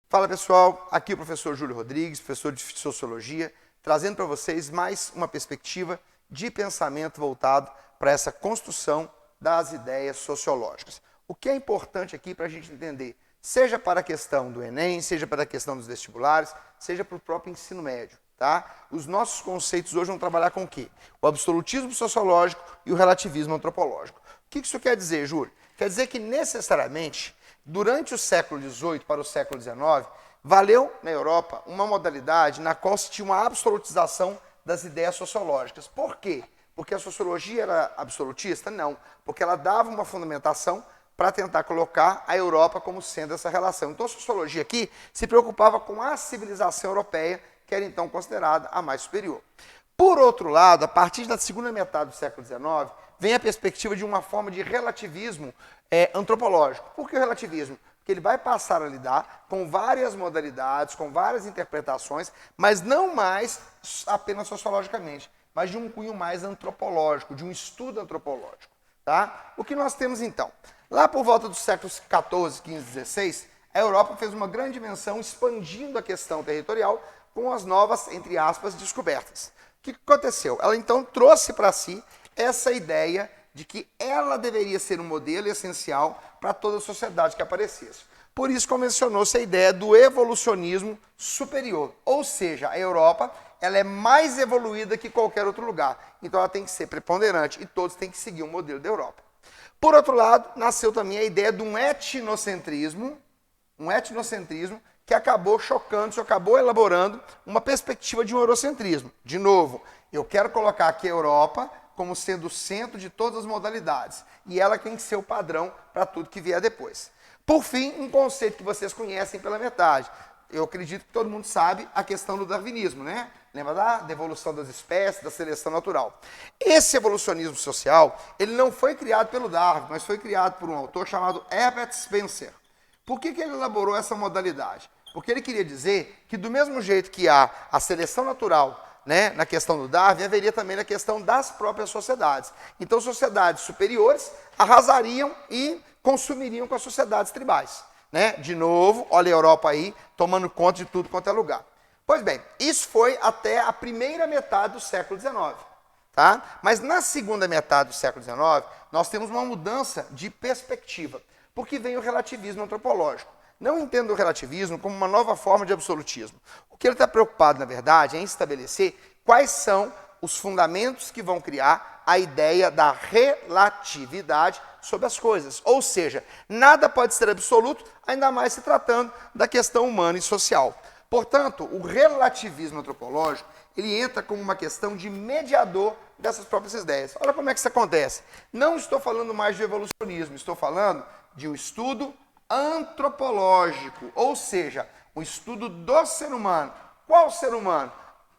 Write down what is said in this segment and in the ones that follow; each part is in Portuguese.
Fala pessoal, aqui o professor Júlio Rodrigues, professor de Sociologia, trazendo para vocês mais uma perspectiva de pensamento voltado para essa construção das ideias sociológicas. O que é importante aqui para a gente entender, seja para a questão do Enem, seja para a questão dos vestibulares, seja para o próprio ensino médio, tá? Os nossos conceitos hoje vão trabalhar com o quê? O absolutismo sociológico e o relativismo antropológico. O que isso quer dizer, Júlio? Quer dizer que necessariamente durante o século XVIII para o século XIX, valeu na Europa uma modalidade na qual se tinha uma absolutização das ideias sociológicas. Por quê? Porque a sociologia era absolutista? Não, porque ela dava uma fundamentação para tentar colocar a Europa como sendo essa relação. Então a sociologia aqui se preocupava com a civilização europeia, que era então considerada a mais superior. Por outro lado, a partir da segunda metade do século XIX, vem a perspectiva de uma forma de relativismo antropológico. Por que o relativismo? Porque ele vai passar a lidar com várias modalidades, com várias interpretações, mas não mais apenas sociologicamente, mas de um cunho mais antropológico, de um estudo antropológico. Tá? O que nós temos então? Lá por volta dos séculos XIV, XV, XVI, a Europa fez uma grande dimensão expandindo a questão territorial com as novas, entre aspas, descobertas. O que aconteceu? Ela então trouxe para si essa ideia de que ela deveria ser um modelo essencial para toda a sociedade que aparecesse. Por isso convencionou-se a ideia do evolucionismo superior, ou seja, a Europa ela é mais evoluída que qualquer outro lugar, então ela tem que ser preponderante e todos têm que seguir o modelo da Europa. Por outro lado, nasceu também a ideia de um etnocentrismo que acabou chocando, acabou elaborando uma perspectiva de um eurocentrismo. De novo, eu quero colocar aqui a Europa como sendo o centro de todas as modalidades. E ela tem que ser o padrão para tudo que vier depois. Por fim, um conceito que vocês conhecem pela metade. Eu acredito que todo mundo sabe a questão do darwinismo, né? Lembra da evolução das espécies, da seleção natural. Esse evolucionismo social, ele não foi criado pelo Darwin, mas foi criado por um autor chamado Herbert Spencer. Por que ele elaborou essa modalidade? Porque ele queria dizer que do mesmo jeito que há a seleção natural, né, na questão do Darwin, haveria também na questão das próprias sociedades. Então, sociedades superiores arrasariam e consumiriam com as sociedades tribais. Né? De novo, olha a Europa aí, tomando conta de tudo quanto é lugar. Pois bem, isso foi até a primeira metade do século XIX. Tá? Mas na segunda metade do século XIX, nós temos uma mudança de perspectiva, porque vem o relativismo antropológico. Não entendo o relativismo como uma nova forma de absolutismo. O que ele está preocupado, na verdade, é em estabelecer quais são os fundamentos que vão criar a ideia da relatividade sobre as coisas. Ou seja, nada pode ser absoluto, ainda mais se tratando da questão humana e social. Portanto, o relativismo antropológico, ele entra como uma questão de mediador dessas próprias ideias. Olha como é que isso acontece. Não estou falando mais de evolucionismo, estou falando de um estudo antropológico, ou seja, um estudo do ser humano. Qual ser humano?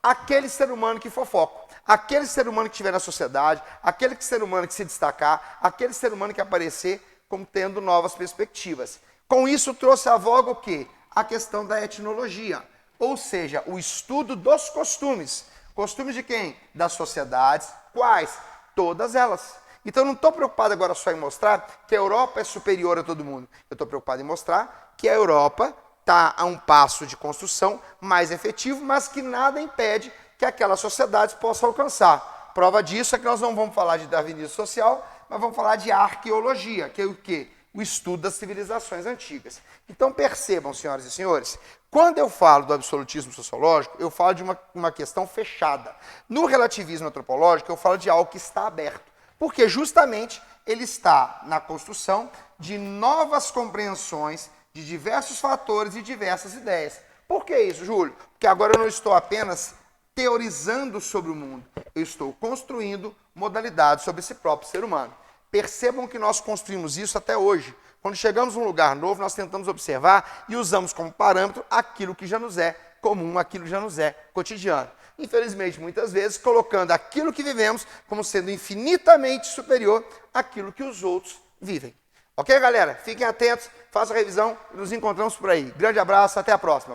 Aquele ser humano que for foco, aquele ser humano que estiver na sociedade, aquele ser humano que se destacar, aquele ser humano que aparecer como tendo novas perspectivas. Com isso trouxe à voga o quê? A questão da etnologia, ou seja, o estudo dos costumes. Costumes de quem? Das sociedades. Quais? Todas elas. Então, eu não estou preocupado agora só em mostrar que a Europa é superior a todo mundo. Eu estou preocupado em mostrar que a Europa está a um passo de construção mais efetivo, mas que nada impede que aquelas sociedades possam alcançar. Prova disso é que nós não vamos falar de darwinismo social, mas vamos falar de arqueologia, que é o quê? O estudo das civilizações antigas. Então, percebam, senhoras e senhores, quando eu falo do absolutismo sociológico, eu falo de uma questão fechada. No relativismo antropológico, eu falo de algo que está aberto. Porque justamente ele está na construção de novas compreensões de diversos fatores e diversas ideias. Por que isso, Júlio? Porque agora eu não estou apenas teorizando sobre o mundo, eu estou construindo modalidades sobre esse próprio ser humano. Percebam que nós construímos isso até hoje. Quando chegamos a um lugar novo, nós tentamos observar e usamos como parâmetro aquilo que já nos é comum, aquilo que já nos é cotidiano. Infelizmente, muitas vezes, colocando aquilo que vivemos como sendo infinitamente superior àquilo que os outros vivem. Ok, galera? Fiquem atentos, façam a revisão e nos encontramos por aí. Grande abraço, até a próxima.